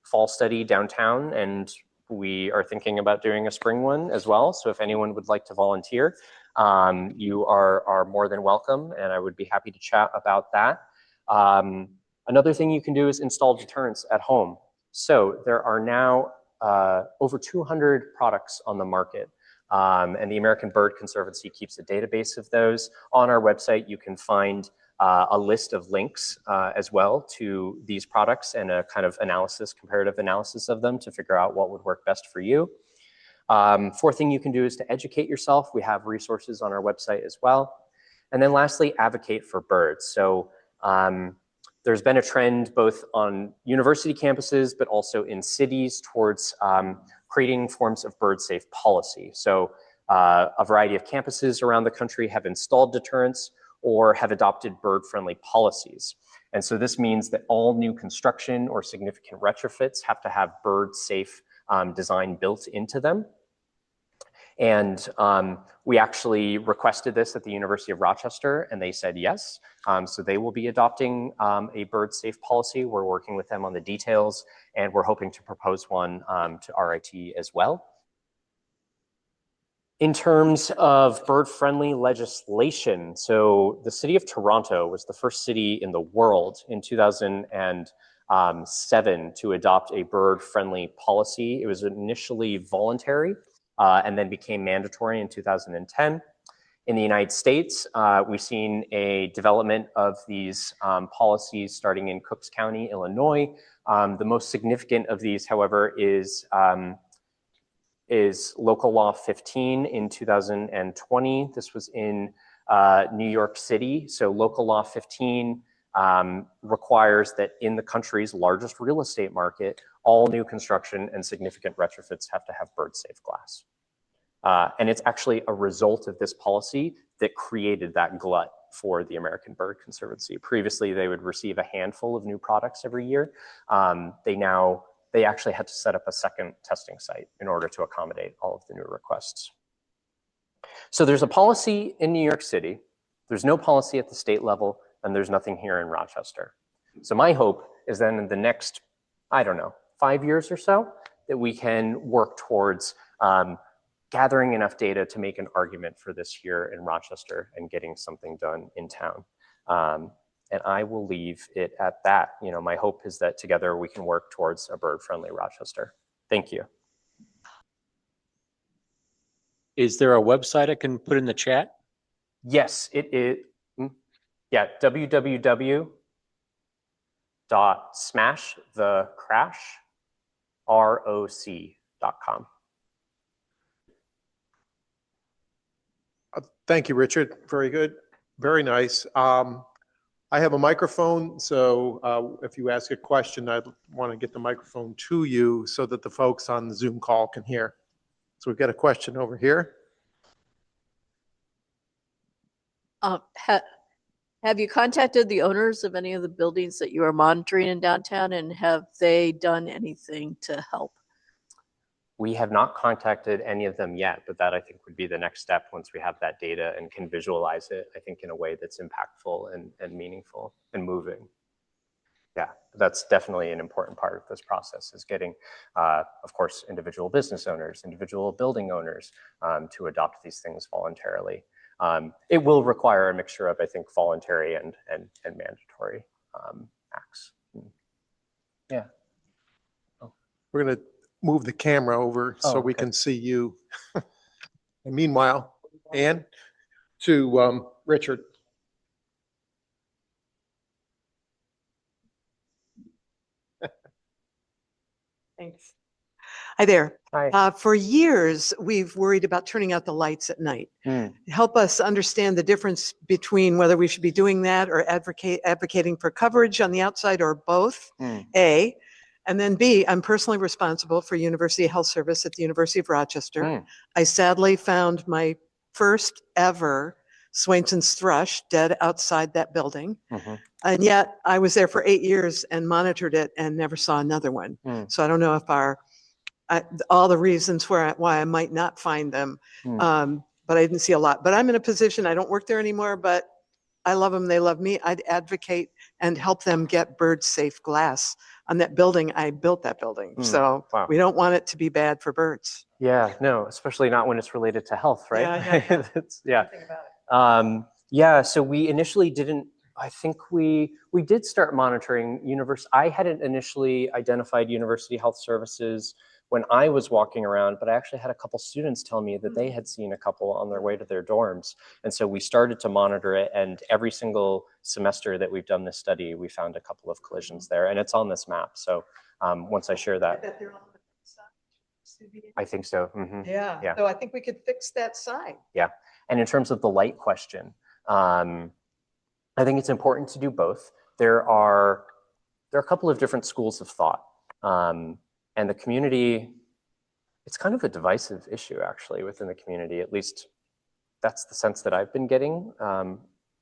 fall study downtown, and we are thinking about doing a spring one as well. So if anyone would like to volunteer, you are more than welcome, and I would be happy to chat about that. Another thing you can do is install deterrents at home. So there are now over 200 products on the market. And the American Bird Conservancy keeps a database of those. On our website, you can find a list of links as well to these products and a kind of analysis, comparative analysis of them to figure out what would work best for you. Fourth thing you can do is to educate yourself. We have resources on our website as well. And then lastly, advocate for birds. So there's been a trend both on university campuses, but also in cities towards creating forms of bird safe policy. So A variety of campuses around the country have installed deterrents or have adopted bird-friendly policies. And so this means that all new construction or significant retrofits have to have bird-safe design built into them. And we actually requested this at the University of Rochester, and they said yes. So they will be adopting a bird-safe policy. We're working with them on the details, and we're hoping to propose one to RIT as well. In terms of bird-friendly legislation, so the city of Toronto was the first city in the world in 2007 to adopt a bird-friendly policy. It was initially voluntary and then became mandatory in 2010. In the United States, we've seen a development of these policies starting in Cooks County, Illinois. The most significant of these, however, is Local Law 15 in 2020. This was in New York City. So Local Law 15 requires that in the country's largest real estate market, all new construction and significant retrofits have to have bird-safe glass. And it's actually a result of this policy that created that glut for the American Bird Conservancy. Previously, they would receive a handful of new products every year. They actually had to set up a second testing site in order to accommodate all of the new requests. So there's a policy in New York City, there's no policy at the state level, and there's nothing here in Rochester. So my hope is then in the next, I don't know, 5 years or so, that we can work towards gathering enough data to make an argument for this here in Rochester and getting something done in town. And I will leave it at that. You know, my hope is that together we can work towards a bird-friendly Rochester. Thank you. Is there a website I can put in the chat? Yes, it is. Yeah, www.smashthecrashroc.com. Thank you, Richard. Very good. Very nice. I have a microphone, so if you ask a question, I'd want to get the microphone to you so that the folks on the Zoom call can hear. So we've got a question over here. Have you contacted the owners of any of the buildings that you are monitoring in downtown, and have they done anything to help? We have not contacted any of them yet, but that I think would be the next step once we have that data and can visualize it, I think in a way that's impactful and meaningful and moving. Yeah, that's definitely an important part of this process, is getting, of course, individual business owners, individual building owners to adopt these things voluntarily. It will require a mixture of, I think, voluntary and mandatory acts. Yeah. Oh. We're going to move the camera over so we can see you. And meanwhile, Ann, to Richard. Thanks. Hi there. Hi. For years, we've worried about turning out the lights at night. Help us understand the difference between whether we should be doing that or advocating for coverage on the outside, or both, A. And then B, I'm personally responsible for University Health Service at the University of Rochester. I sadly found my first ever Swainson's thrush dead outside that building. And yet I was there for 8 years and monitored it and never saw another one. So I don't know if all the reasons why I might not find them, but I didn't see a lot. But I'm in a position, I don't work there anymore, but I love them, they love me. I'd advocate and help them get bird-safe glass on that building. I built that building. So we don't want it to be bad for birds. Yeah, no, especially not when it's related to health, right? Yeah. Yeah, so we initially didn't, I think we did start monitoring I hadn't initially identified University Health Services when I was walking around, but I actually had a couple students tell me that they had seen a couple on their way to their dorms. And so we started to monitor it, and every single semester that we've done this study, we found a couple of collisions there, and it's on this map. So once I share that. I think so. Yeah, so I think we could fix that sign. Yeah, and in terms of the light question, I think it's important to do both. There are a couple of different schools of thought. And the community, it's kind of a divisive issue actually within the community. At least that's the sense that I've been getting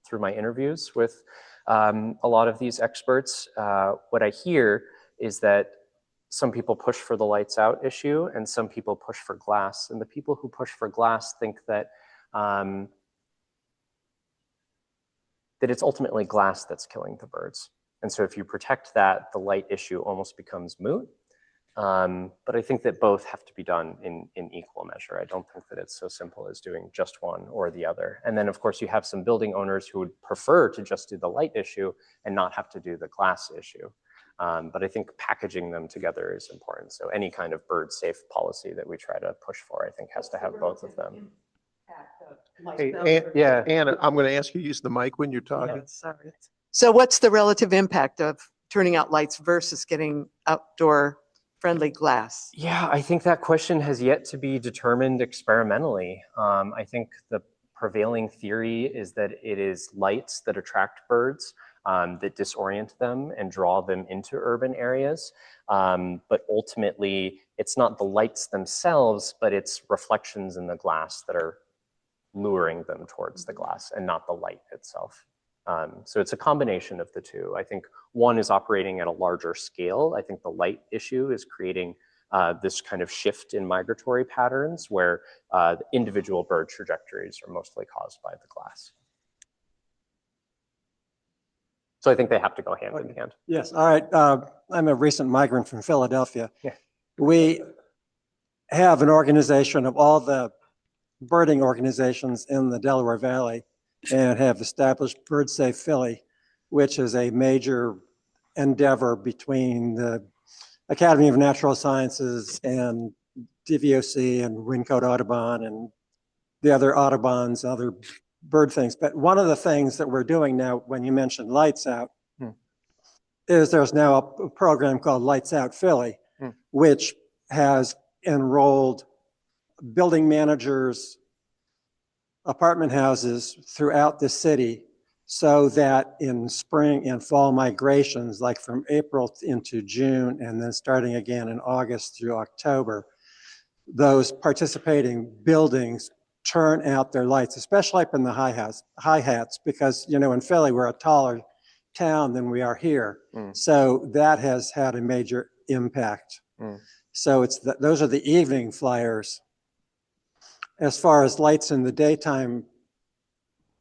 through my interviews with a lot of these experts. What I hear is that some people push for the lights out issue and some people push for glass. And the people who push for glass think that that it's ultimately glass that's killing the birds. And so if you protect that, the light issue almost becomes moot. But I think that both have to be done in equal measure. I don't think that it's so simple as doing just one or the other. And then of course you have some building owners who would prefer to just do the light issue and not have to do the glass issue. But I think packaging them together is important. So any kind of bird safe policy that we try to push for, I think has to have both of them. Hey, Yeah. Anna, I'm going to ask you to use the mic when you're talking. Sorry. So what's the relative impact of turning out lights versus getting outdoor friendly glass? Yeah, I think that question has yet to be determined experimentally. I think the prevailing theory is that it is lights that attract birds, that disorient them and draw them into urban areas. But ultimately, it's not the lights themselves, but it's reflections in the glass that are luring them towards the glass and not the light itself. So it's a combination of the two. I think one is operating at a larger scale. I think the light issue is creating this kind of shift in migratory patterns where the individual bird trajectories are mostly caused by the glass. So I think they have to go hand in hand. Yes, all right. I'm a recent migrant from Philadelphia. Yeah. We have an organization of all the birding organizations in the Delaware Valley and have established Bird Safe Philly, which is a major endeavor between the Academy of Natural Sciences and DVOC and Wyncote Audubon and the other Audubons, other bird things. But one of the things that we're doing now, when you mentioned Lights Out, is there's now a program called Lights Out Philly, which has enrolled building managers, apartment houses throughout the city so that in spring and fall migrations, like from April into June and then starting again in August through October, those participating buildings turn out their lights, especially up in the high hats, because, you know, in Philly, we're a taller town than we are here. So that has had a major impact. So it's those are the evening flyers. As far as lights in the daytime,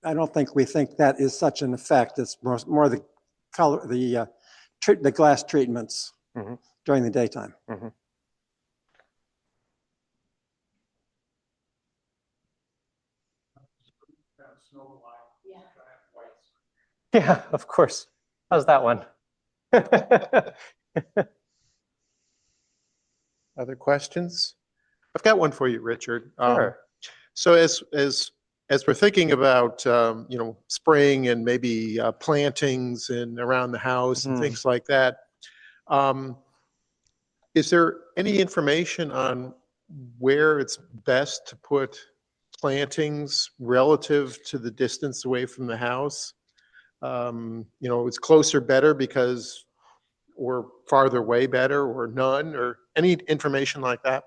I don't think we think that is such an effect. It's more the color, the glass treatments during the daytime. Yeah, of course. How's that one? Other questions? I've got one for you, Richard. Sure. So as we're thinking about you know, spring and maybe plantings and around the house and things like that, is there any information on where it's best to put plantings relative to the distance away from the house? You know, is closer better because, or farther away better, or none, or any information like that?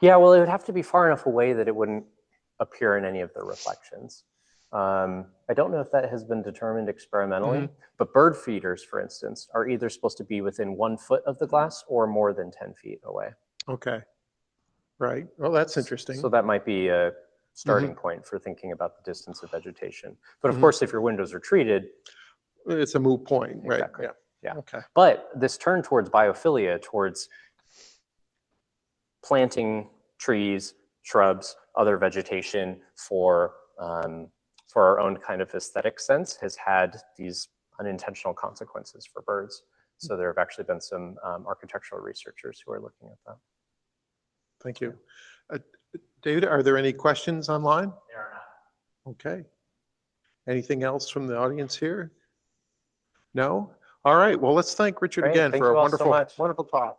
Yeah, well, it would have to be far enough away that it wouldn't appear in any of the reflections. I don't know if that has been determined experimentally, but bird feeders, for instance, are either supposed to be within 1 foot of the glass or more than 10 feet away. Okay. Right. Well, that's interesting. So that might be a starting point for thinking about the distance of vegetation. But of course, if your windows are treated, it's a moot point, right? Exactly. Yeah. Okay. But this turn towards biophilia, towards planting trees, shrubs, other vegetation for our own kind of aesthetic sense has had these unintentional consequences for birds. So there have actually been some architectural researchers who are looking at that. Thank you. David, are there any questions online? There are not. Okay. Anything else from the audience here? No? All right. Well, let's thank Richard Great. again Thank for a you all so wonderful, much. wonderful talk.